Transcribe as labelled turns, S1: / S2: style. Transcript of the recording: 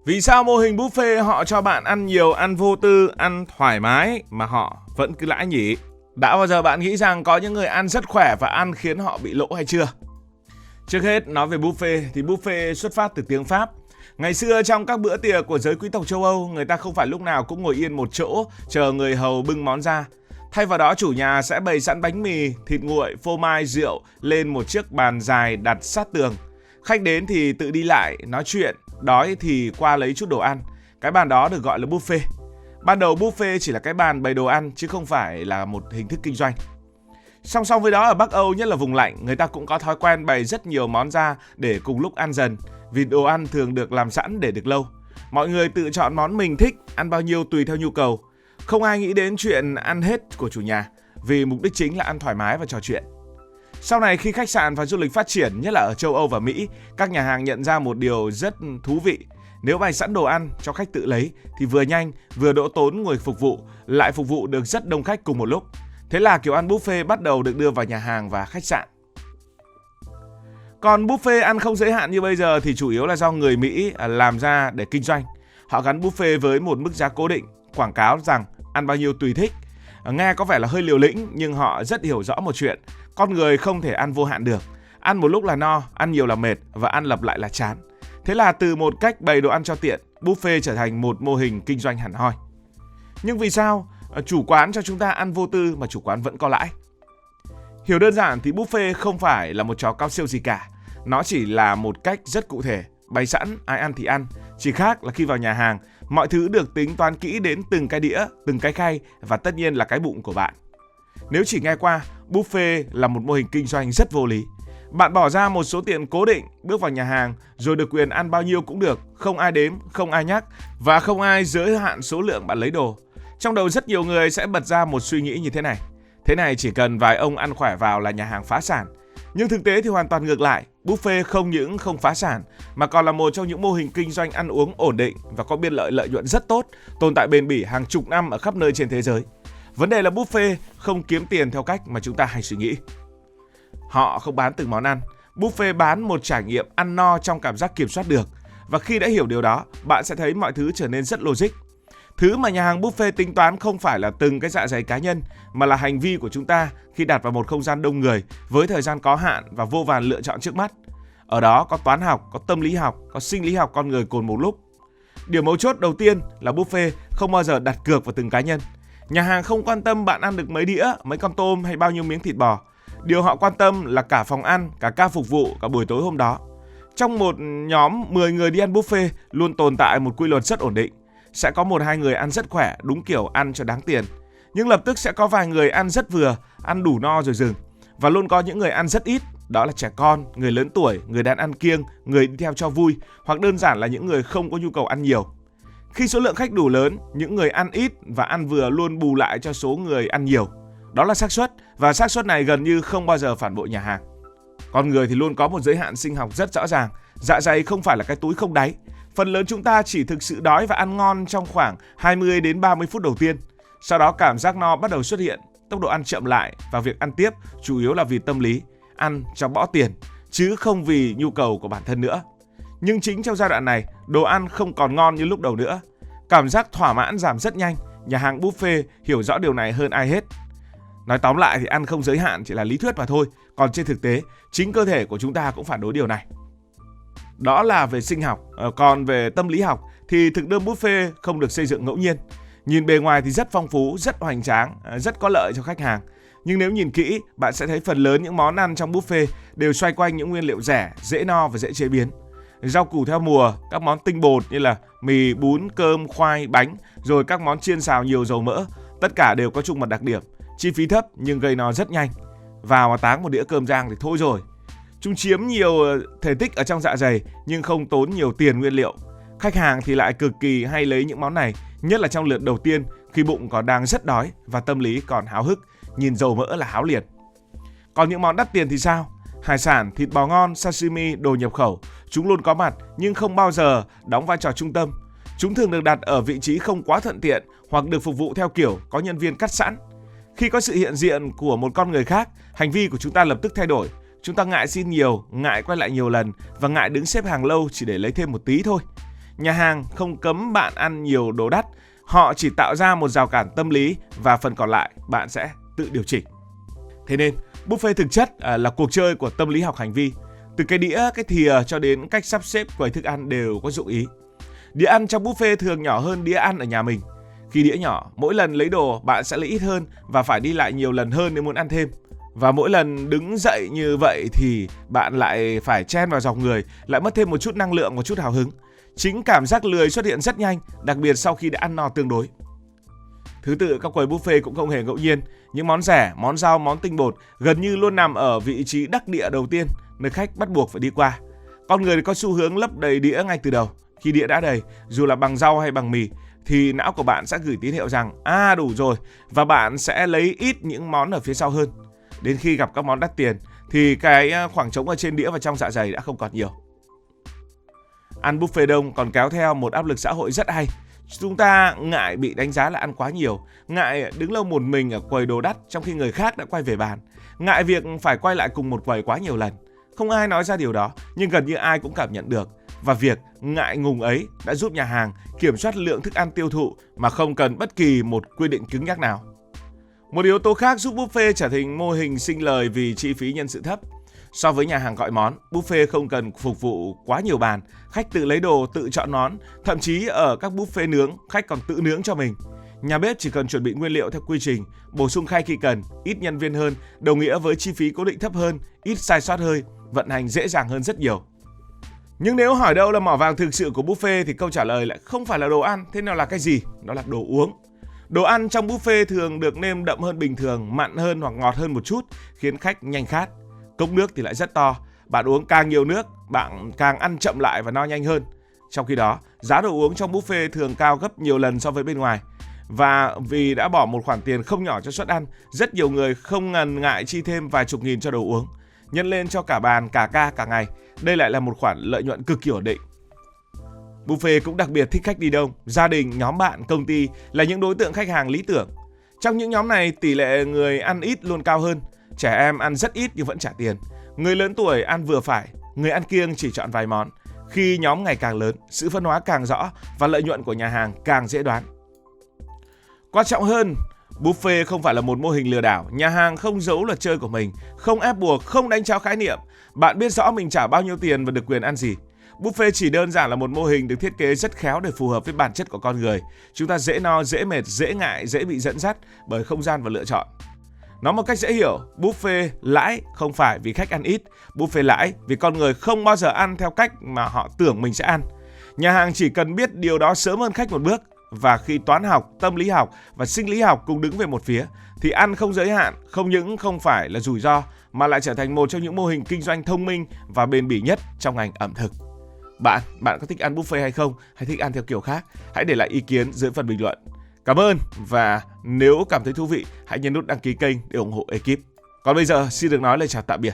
S1: Vì sao mô hình buffet họ cho bạn ăn nhiều, ăn vô tư, ăn thoải mái mà họ vẫn cứ lãi nhỉ? Đã bao giờ bạn nghĩ rằng có những người ăn rất khỏe và ăn khiến họ bị lỗ hay chưa? Trước hết, nói về buffet thì buffet xuất phát từ tiếng Pháp. Ngày xưa trong các bữa tiệc của giới quý tộc châu Âu, người ta không phải lúc nào cũng ngồi yên một chỗ chờ người hầu bưng món ra. Thay vào đó, chủ nhà sẽ bày sẵn bánh mì, thịt nguội, phô mai, rượu lên một chiếc bàn dài đặt sát tường. Khách đến thì tự đi lại, nói chuyện, đói thì qua lấy chút đồ ăn. Cái bàn đó được gọi là buffet. Ban đầu buffet chỉ là cái bàn bày đồ ăn chứ không phải là một hình thức kinh doanh. Song song với đó, ở Bắc Âu, nhất là vùng lạnh, người ta cũng có thói quen bày rất nhiều món ra để cùng lúc ăn dần, vì đồ ăn thường được làm sẵn để được lâu. Mọi người tự chọn món mình thích, ăn bao nhiêu tùy theo nhu cầu. Không ai nghĩ đến chuyện ăn hết của chủ nhà, vì mục đích chính là ăn thoải mái và trò chuyện. Sau này khi khách sạn và du lịch phát triển, nhất là ở châu Âu và Mỹ, các nhà hàng nhận ra một điều rất thú vị. Nếu bày sẵn đồ ăn cho khách tự lấy thì vừa nhanh, vừa đỡ tốn người phục vụ, lại phục vụ được rất đông khách cùng một lúc. Thế là kiểu ăn buffet bắt đầu được đưa vào nhà hàng và khách sạn. Còn buffet ăn không giới hạn như bây giờ thì chủ yếu là do người Mỹ làm ra để kinh doanh. Họ gắn buffet với một mức giá cố định, quảng cáo rằng ăn bao nhiêu tùy thích. Nghe có vẻ là hơi liều lĩnh, nhưng họ rất hiểu rõ một chuyện: con người không thể ăn vô hạn được. Ăn một lúc là no, ăn nhiều là mệt và ăn lặp lại là chán. Thế là từ một cách bày đồ ăn cho tiện, buffet trở thành một mô hình kinh doanh hẳn hoi. Nhưng vì sao chủ quán cho chúng ta ăn vô tư mà chủ quán vẫn có lãi? Hiểu đơn giản thì buffet không phải là một trò cao siêu gì cả. Nó chỉ là một cách rất cụ thể, bày sẵn, ai ăn thì ăn. Chỉ khác là khi vào nhà hàng, mọi thứ được tính toán kỹ đến từng cái đĩa, từng cái khay và tất nhiên là cái bụng của bạn. Nếu chỉ nghe qua, buffet là một mô hình kinh doanh rất vô lý. Bạn bỏ ra một số tiền cố định, bước vào nhà hàng rồi được quyền ăn bao nhiêu cũng được, không ai đếm, không ai nhắc và không ai giới hạn số lượng bạn lấy đồ. Trong đầu rất nhiều người sẽ bật ra một suy nghĩ như thế này: thế này chỉ cần vài ông ăn khỏe vào là nhà hàng phá sản. Nhưng thực tế thì hoàn toàn ngược lại, buffet không những không phá sản mà còn là một trong những mô hình kinh doanh ăn uống ổn định và có biên lợi nhuận rất tốt, tồn tại bền bỉ hàng chục năm ở khắp nơi trên thế giới. Vấn đề là buffet không kiếm tiền theo cách mà chúng ta hay suy nghĩ. Họ không bán từng món ăn, buffet bán một trải nghiệm ăn no trong cảm giác kiểm soát được. Và khi đã hiểu điều đó, bạn sẽ thấy mọi thứ trở nên rất logic. Thứ mà nhà hàng buffet tính toán không phải là từng cái dạ dày cá nhân, mà là hành vi của chúng ta khi đặt vào một không gian đông người với thời gian có hạn và vô vàn lựa chọn trước mắt. Ở đó có toán học, có tâm lý học, có sinh lý học con người cùng một lúc. Điều mấu chốt đầu tiên là buffet không bao giờ đặt cược vào từng cá nhân. Nhà hàng không quan tâm bạn ăn được mấy đĩa, mấy con tôm hay bao nhiêu miếng thịt bò. Điều họ quan tâm là cả phòng ăn, cả ca phục vụ, cả buổi tối hôm đó. Trong một nhóm 10 người đi ăn buffet luôn tồn tại một quy luật rất ổn định. Sẽ có 1-2 người ăn rất khỏe, đúng kiểu ăn cho đáng tiền. Nhưng lập tức sẽ có vài người ăn rất vừa, ăn đủ no rồi dừng. Và luôn có những người ăn rất ít, đó là trẻ con, người lớn tuổi, người đang ăn kiêng, người đi theo cho vui, hoặc đơn giản là những người không có nhu cầu ăn nhiều. Khi số lượng khách đủ lớn, những người ăn ít và ăn vừa luôn bù lại cho số người ăn nhiều. Đó là xác suất, và xác suất này gần như không bao giờ phản bội nhà hàng. Con người thì luôn có một giới hạn sinh học rất rõ ràng. Dạ dày không phải là cái túi không đáy. Phần lớn chúng ta chỉ thực sự đói và ăn ngon trong khoảng 20 đến 30 phút đầu tiên. Sau đó cảm giác no bắt đầu xuất hiện, tốc độ ăn chậm lại và việc ăn tiếp chủ yếu là vì tâm lý, ăn cho bỏ tiền, chứ không vì nhu cầu của bản thân nữa. Nhưng chính trong giai đoạn này, đồ ăn không còn ngon như lúc đầu nữa. Cảm giác thỏa mãn giảm rất nhanh, nhà hàng buffet hiểu rõ điều này hơn ai hết. Nói tóm lại thì ăn không giới hạn chỉ là lý thuyết mà thôi, còn trên thực tế, chính cơ thể của chúng ta cũng phản đối điều này. Đó là về sinh học, còn về tâm lý học thì thực đơn buffet không được xây dựng ngẫu nhiên. Nhìn bề ngoài thì rất phong phú, rất hoành tráng, rất có lợi cho khách hàng. Nhưng nếu nhìn kỹ, bạn sẽ thấy phần lớn những món ăn trong buffet đều xoay quanh những nguyên liệu rẻ, dễ no và dễ chế biến. Rau củ theo mùa, các món tinh bột như là mì, bún, cơm, khoai, bánh, rồi các món chiên xào nhiều dầu mỡ, tất cả đều có chung một đặc điểm: chi phí thấp nhưng gây no rất nhanh. Vào mà táng một đĩa cơm rang thì thôi rồi. Chúng chiếm nhiều thể tích ở trong dạ dày nhưng không tốn nhiều tiền nguyên liệu. Khách hàng thì lại cực kỳ hay lấy những món này, nhất là trong lượt đầu tiên khi bụng còn đang rất đói và tâm lý còn háo hức, nhìn dầu mỡ là háo liền. Còn những món đắt tiền thì sao? Hải sản, thịt bò ngon, sashimi, đồ nhập khẩu, chúng luôn có mặt nhưng không bao giờ đóng vai trò trung tâm. Chúng thường được đặt ở vị trí không quá thuận tiện hoặc được phục vụ theo kiểu có nhân viên cắt sẵn. Khi có sự hiện diện của một con người khác, hành vi của chúng ta lập tức thay đổi. Chúng ta ngại xin nhiều, ngại quay lại nhiều lần và ngại đứng xếp hàng lâu chỉ để lấy thêm một tí thôi. Nhà hàng không cấm bạn ăn nhiều đồ đắt, họ chỉ tạo ra một rào cản tâm lý và phần còn lại bạn sẽ tự điều chỉnh. Thế nên, buffet thực chất là cuộc chơi của tâm lý học hành vi. Từ cái đĩa, cái thìa cho đến cách sắp xếp quầy thức ăn đều có dụng ý. Đĩa ăn trong buffet thường nhỏ hơn đĩa ăn ở nhà mình. Khi đĩa nhỏ, mỗi lần lấy đồ bạn sẽ lấy ít hơn và phải đi lại nhiều lần hơn nếu muốn ăn thêm. Và mỗi lần đứng dậy như vậy thì bạn lại phải chen vào dòng người, lại mất thêm một chút năng lượng, một chút hào hứng. Chính cảm giác lười xuất hiện rất nhanh, đặc biệt sau khi đã ăn no tương đối. Thứ tự các quầy buffet cũng không hề ngẫu nhiên. Những món rẻ, món rau, món tinh bột gần như luôn nằm ở vị trí đắc địa đầu tiên, nơi khách bắt buộc phải đi qua. Con người có xu hướng lấp đầy đĩa ngay từ đầu. Khi đĩa đã đầy, dù là bằng rau hay bằng mì, thì não của bạn sẽ gửi tín hiệu rằng đủ rồi, và bạn sẽ lấy ít những món ở phía sau hơn. Đến khi gặp các món đắt tiền thì cái khoảng trống ở trên đĩa và trong dạ dày đã không còn nhiều. Ăn buffet đông còn kéo theo một áp lực xã hội rất hay. Chúng ta ngại bị đánh giá là ăn quá nhiều, ngại đứng lâu một mình ở quầy đồ đắt trong khi người khác đã quay về bàn, ngại việc phải quay lại cùng một quầy quá nhiều lần. Không ai nói ra điều đó, nhưng gần như ai cũng cảm nhận được. Và việc ngại ngùng ấy đã giúp nhà hàng kiểm soát lượng thức ăn tiêu thụ mà không cần bất kỳ một quy định cứng nhắc nào. Một yếu tố khác giúp buffet trở thành mô hình sinh lời vì chi phí nhân sự thấp. So với nhà hàng gọi món, buffet không cần phục vụ quá nhiều bàn, khách tự lấy đồ, tự chọn món, thậm chí ở các buffet nướng, khách còn tự nướng cho mình. Nhà bếp chỉ cần chuẩn bị nguyên liệu theo quy trình, bổ sung khay khi cần, ít nhân viên hơn, đồng nghĩa với chi phí cố định thấp hơn, ít sai sót hơn, vận hành dễ dàng hơn rất nhiều. Nhưng nếu hỏi đâu là mỏ vàng thực sự của buffet thì câu trả lời lại không phải là đồ ăn, thế nào là cái gì? Đó là đồ uống. Đồ ăn trong buffet thường được nêm đậm hơn bình thường, mặn hơn hoặc ngọt hơn một chút, khiến khách nhanh khát. Cốc nước thì lại rất to, bạn uống càng nhiều nước, bạn càng ăn chậm lại và no nhanh hơn. Trong khi đó, giá đồ uống trong buffet thường cao gấp nhiều lần so với bên ngoài. Và vì đã bỏ một khoản tiền không nhỏ cho suất ăn, rất nhiều người không ngần ngại chi thêm vài chục nghìn cho đồ uống. Nhân lên cho cả bàn, cả ca, cả ngày, đây lại là một khoản lợi nhuận cực kỳ ổn định. Buffet cũng đặc biệt thích khách đi đông, gia đình, nhóm bạn, công ty là những đối tượng khách hàng lý tưởng. Trong những nhóm này, tỷ lệ người ăn ít luôn cao hơn. Trẻ em ăn rất ít nhưng vẫn trả tiền. Người lớn tuổi ăn vừa phải, người ăn kiêng chỉ chọn vài món. Khi nhóm ngày càng lớn, sự phân hóa càng rõ và lợi nhuận của nhà hàng càng dễ đoán. Quan trọng hơn, buffet không phải là một mô hình lừa đảo. Nhà hàng không giấu luật chơi của mình, không ép buộc, không đánh tráo khái niệm. Bạn biết rõ mình trả bao nhiêu tiền và được quyền ăn gì. Buffet chỉ đơn giản là một mô hình được thiết kế rất khéo để phù hợp với bản chất của con người. Chúng ta dễ no, dễ mệt, dễ ngại, dễ bị dẫn dắt bởi không gian và lựa chọn. Nói một cách dễ hiểu, buffet lãi không phải vì khách ăn ít, buffet lãi vì con người không bao giờ ăn theo cách mà họ tưởng mình sẽ ăn. Nhà hàng chỉ cần biết điều đó sớm hơn khách một bước, và khi toán học, tâm lý học và sinh lý học cùng đứng về một phía, thì ăn không giới hạn không những không phải là rủi ro mà lại trở thành một trong những mô hình kinh doanh thông minh và bền bỉ nhất trong ngành ẩm thực. Bạn có thích ăn buffet hay không, hay thích ăn theo kiểu khác? Hãy để lại ý kiến dưới phần bình luận. Cảm ơn, và nếu cảm thấy thú vị, hãy nhấn nút đăng ký kênh để ủng hộ ekip. Còn bây giờ, xin được nói lời chào tạm biệt.